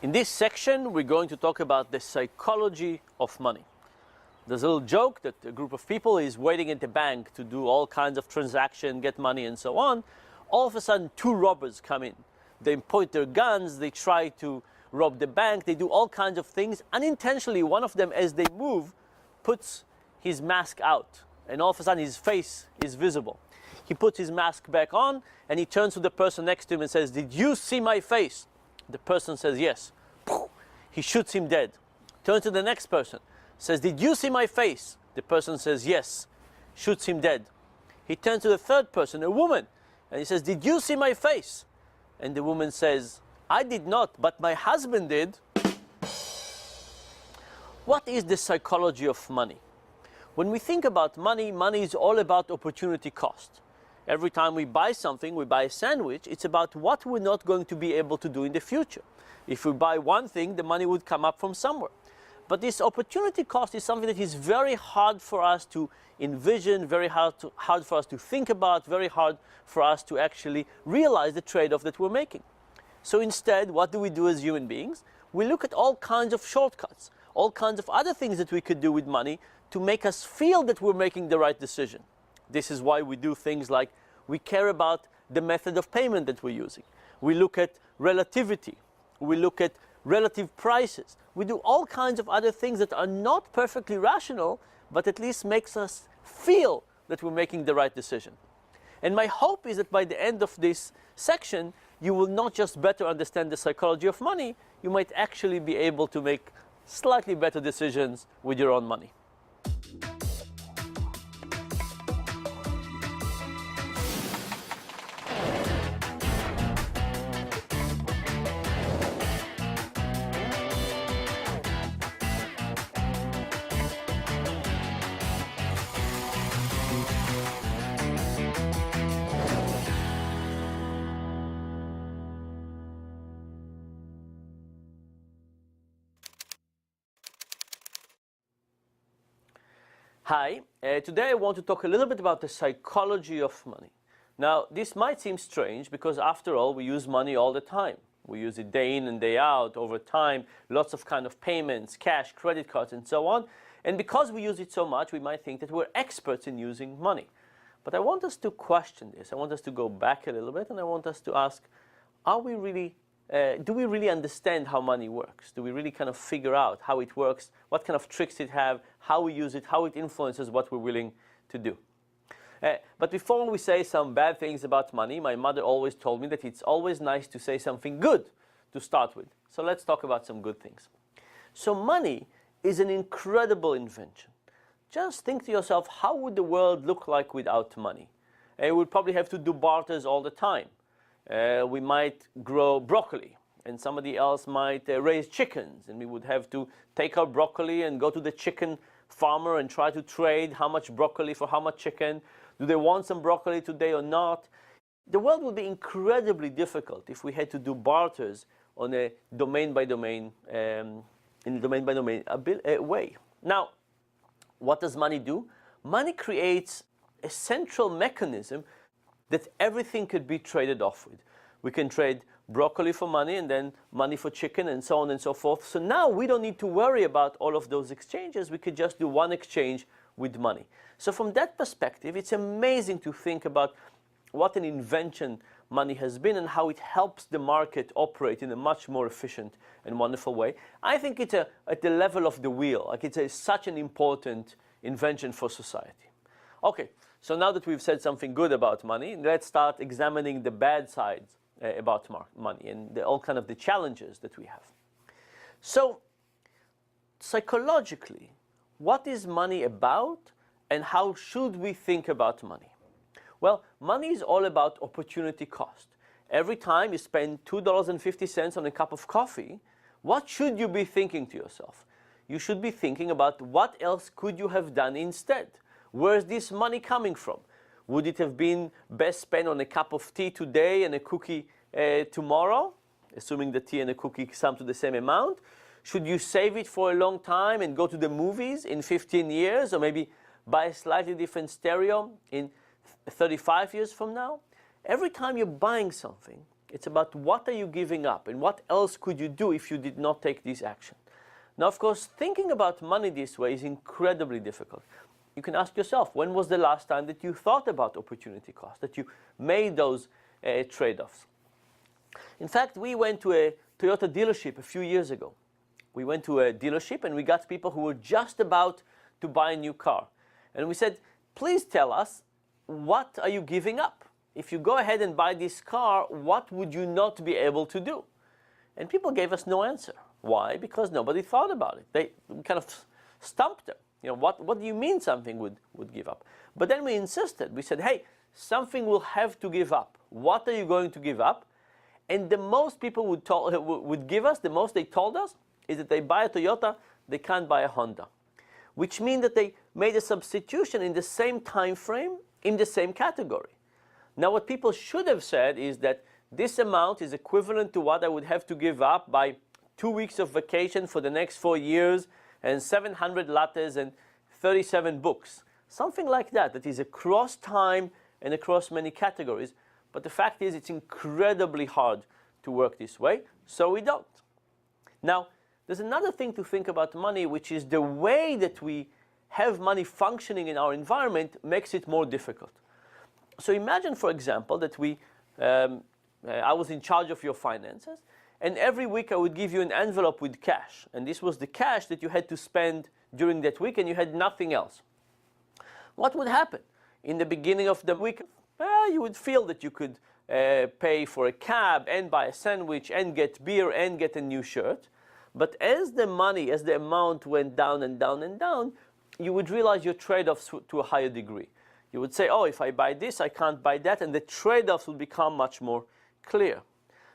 In this section, we're going to talk about the psychology of money. There's a little joke that a group of people is waiting at the bank to do all kinds of transactions, get money and so on. All of a sudden, two robbers come in. They point their guns, they try to rob the bank, they do all kinds of things. Unintentionally, one of them, as they move, puts his mask out. And all of a sudden, his face is visible. He puts his mask back on, and he turns to the person next to him and says, "Did you see my face?" The person says, "Yes." He shoots him dead. Turns to the next person, says, "Did you see my face?" The person says, "Yes." Shoots him dead. He turns to the third person, a woman, and he says, "Did you see my face?" And the woman says, "I did not, but my husband did." What is the psychology of money? When we think about money, money is all about opportunity cost. Every time we buy something, we buy a sandwich, it's about what we're not going to be able to do in the future. If we buy one thing, the money would come up from somewhere. But this opportunity cost is something that is very hard for us to envision, very hard for us to think about, very hard for us to actually realize the trade-off that we're making. So instead, what do we do as human beings? We look at all kinds of shortcuts, all kinds of other things that we could do with money to make us feel that we're making the right decision. This is why we do things like we care about the method of payment that we're using. We look at relativity. We look at relative prices. We do all kinds of other things that are not perfectly rational, but at least makes us feel that we're making the right decision. And my hope is that by the end of this section, you will not just better understand the psychology of money, you might actually be able to make slightly better decisions with your own money. Hi, today I want to talk a little bit about the psychology of money. Now, this might seem strange because after all, we use money all the time. We use it day in and day out, over time, lots of kind of payments, cash, credit cards, and so on. And because we use it so much, we might think that we're experts in using money. But I want us to question this. I want us to go back a little bit, and I want us to ask, do we really understand how money works? Do we really kind of figure out how it works, what kind of tricks it have, how we use it, how it influences what we're willing to do? But before we say some bad things about money, my mother always told me that it's always nice to say something good to start with. So let's talk about some good things. So money is an incredible invention. Just think to yourself, how would the world look like without money? We would probably have to do barters all the time. We might grow broccoli, and somebody else might raise chickens, and we would have to take our broccoli and go to the chicken farmer and try to trade how much broccoli for how much chicken. Do they want some broccoli today or not? The world would be incredibly difficult if we had to do barters on a domain-by-domain, in a domain-by-domain way. Now, what does money do? Money creates a central mechanism that everything could be traded off with. We can trade broccoli for money and then money for chicken and so on and so forth. So now we don't need to worry about all of those exchanges. We could just do one exchange with money. So from that perspective, it's amazing to think about what an invention money has been and how it helps the market operate in a much more efficient and wonderful way. I think it's at the level of the wheel. Like it's such an important invention for society. Okay. So now that we've said something good about money, let's start examining the bad sides about money and all kind of the challenges that we have. So psychologically, what is money about and how should we think about money? Well, money is all about opportunity cost. Every time you spend $2.50 on a cup of coffee, what should you be thinking to yourself? You should be thinking about what else could you have done instead? Where's this money coming from? Would it have been best spent on a cup of tea today and a cookie tomorrow, assuming the tea and the cookie sum to the same amount? Should you save it for a long time and go to the movies in 15 years, or maybe buy a slightly different stereo in 35 years from now? Every time you're buying something, It's about what are you giving up and what else could you do if you did not take this action. Now, of course, thinking about money this way is incredibly difficult. You can ask yourself, when was the last time that you thought about opportunity cost, that you made those trade-offs? In fact, we went to a Toyota dealership a few years ago. We went to a dealership and we got people who were just about to buy a new car. And we said, please tell us, what are you giving up? If you go ahead and buy this car, what would you not be able to do? And people gave us no answer. Why? Because nobody thought about it. We kind of stumped them. You know, what do you mean something would give up? But then we insisted. We said, hey, something will have to give up. What are you going to give up? And the most people would give us, the most they told us, is that they buy a Toyota, they can't buy a Honda. Which means that they made a substitution in the same time frame, in the same category. Now what people should have said is that this amount is equivalent to what I would have to give up by 2 weeks of vacation for the next 4 years, and 700 lattes and 37 books. Something like that, that is across time and across many categories. But the fact is, it's incredibly hard to work this way, so we don't. Now, there's another thing to think about money, which is the way that we have money functioning in our environment makes it more difficult. So imagine, for example, that I was in charge of your finances, and every week I would give you an envelope with cash. And this was the cash that you had to spend during that week, and you had nothing else. What would happen? In the beginning of the week, you would feel that you could pay for a cab and buy a sandwich and get beer and get a new shirt. But as the money, as the amount went down and down and down, you would realize your trade-offs to a higher degree. You would say, oh, if I buy this, I can't buy that, and the trade-offs would become much more clear.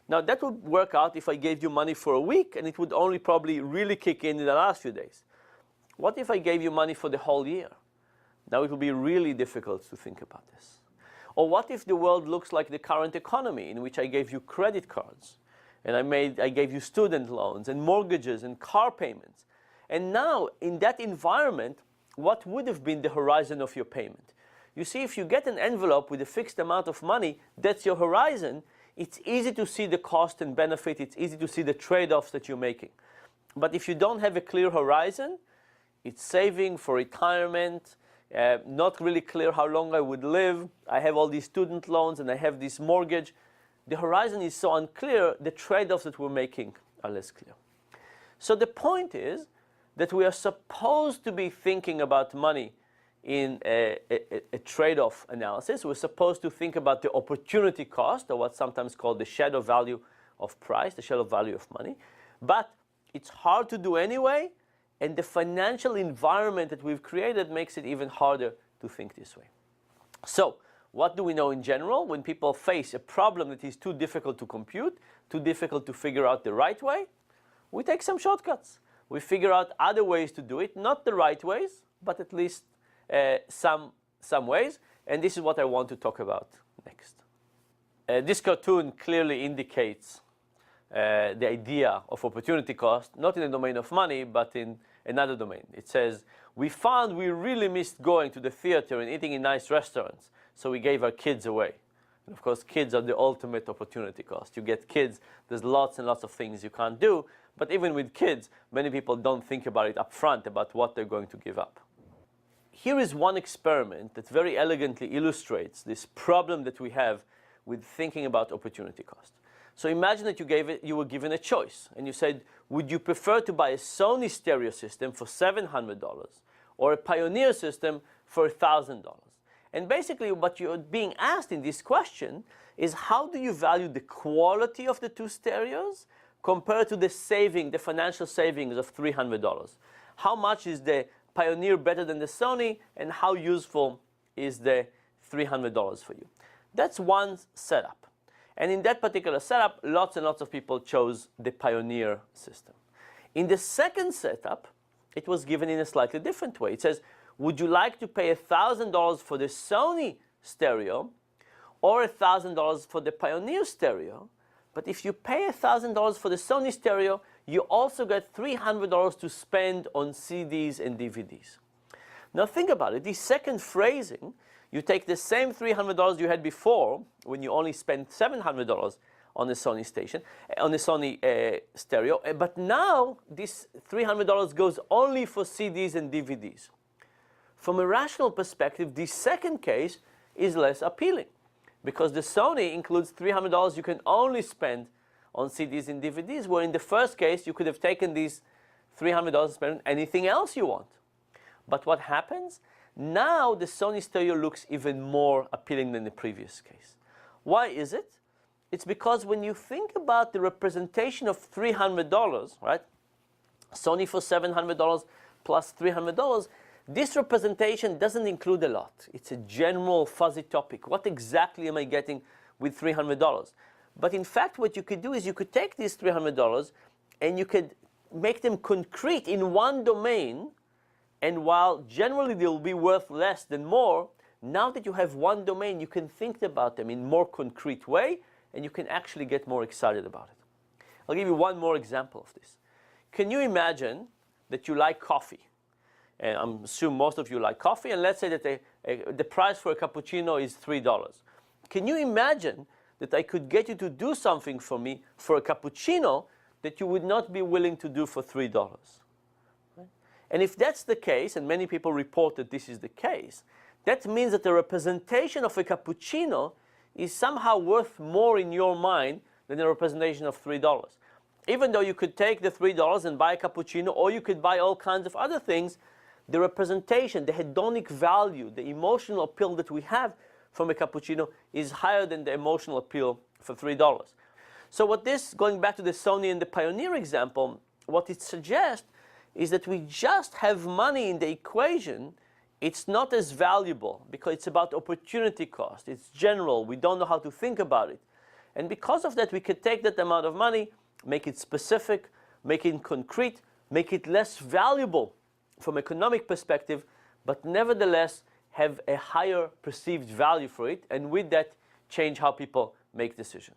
Now, that would work out if I gave you money for a week, and it would only probably really kick in the last few days. What if I gave you money for the whole year? Now it will be really difficult to think about this. Or what if the world looks like the current economy, in which I gave you credit cards, and I gave you student loans and mortgages and car payments. And now, in that environment, what would have been the horizon of your payment? You see, if you get an envelope with a fixed amount of money, that's your horizon. It's easy to see the cost and benefit. It's easy to see the trade-offs that you're making. But if you don't have a clear horizon, it's saving for retirement, not really clear how long I would live. I have all these student loans and I have this mortgage. The horizon is so unclear, the trade-offs that we're making are less clear. So the point is that we are supposed to be thinking about money in a trade-off analysis. We're supposed to think about the opportunity cost, or what's sometimes called the shadow value of price, the shadow value of money. But it's hard to do anyway, and the financial environment that we've created makes it even harder to think this way. So, what do we know in general? When people face a problem that is too difficult to compute, too difficult to figure out the right way, we take some shortcuts. We figure out other ways to do it, not the right ways, but at least some ways. And this is what I want to talk about next. This cartoon clearly indicates the idea of opportunity cost, not in the domain of money, but in another domain. It says, we found we really missed going to the theater and eating in nice restaurants, so we gave our kids away. And of course, kids are the ultimate opportunity cost. You get kids, there's lots and lots of things you can't do, but even with kids, many people don't think about it up front, about what they're going to give up. Here is one experiment that very elegantly illustrates this problem that we have with thinking about opportunity cost. So imagine that you were given a choice, and you said, would you prefer to buy a Sony stereo system for $700 or a Pioneer system for $1,000? And basically what you're being asked in this question is, how do you value the quality of the two stereos compared to the financial savings of $300? How much is the Pioneer better than the Sony, and how useful is the $300 for you? That's one setup. And in that particular setup, lots and lots of people chose the Pioneer system. In the second setup, it was given in a slightly different way. It says, would you like to pay $1,000 for the Sony stereo or $1,000 for the Pioneer stereo? But if you pay $1,000 for the Sony stereo, you also get $300 to spend on CDs and DVDs. Now think about it. This second phrasing, you take the same $300 you had before, when you only spent $700 on the Sony station, on the Sony stereo. But now this $300 goes only for CDs and DVDs. From a rational perspective, the second case is less appealing, because the Sony includes $300 you can only spend on CDs and DVDs, where in the first case you could have taken these $300 and spent on anything else you want. But what happens? Now the Sony stereo looks even more appealing than the previous case. Why is it? It's because when you think about the representation of $300, right? Sony for $700 plus $300, this representation doesn't include a lot. It's a general fuzzy topic. What exactly am I getting with $300? But in fact, what you could do is you could take these $300 and you could make them concrete in one domain. And while generally they'll be worth less than more, now that you have one domain, you can think about them in a more concrete way, and you can actually get more excited about it. I'll give you one more example of this. Can you imagine that you like coffee? And I'm assuming most of you like coffee, and let's say that the price for a cappuccino is $3. Can you imagine that I could get you to do something for me for a cappuccino that you would not be willing to do for $3? And if that's the case, and many people report that this is the case, that means that the representation of a cappuccino is somehow worth more in your mind than the representation of $3. Even though you could take the $3 and buy a cappuccino, or you could buy all kinds of other things, the representation, the hedonic value, the emotional appeal that we have from a cappuccino is higher than the emotional appeal for $3. So what this, going back to the Sony and the Pioneer example, what it suggests is that we just have money in the equation. It's not as valuable because it's about opportunity cost. It's general. We don't know how to think about it. And because of that, we could take that amount of money, make it specific, make it concrete, make it less valuable from economic perspective, but nevertheless have a higher perceived value for it, and with that, change how people make decisions.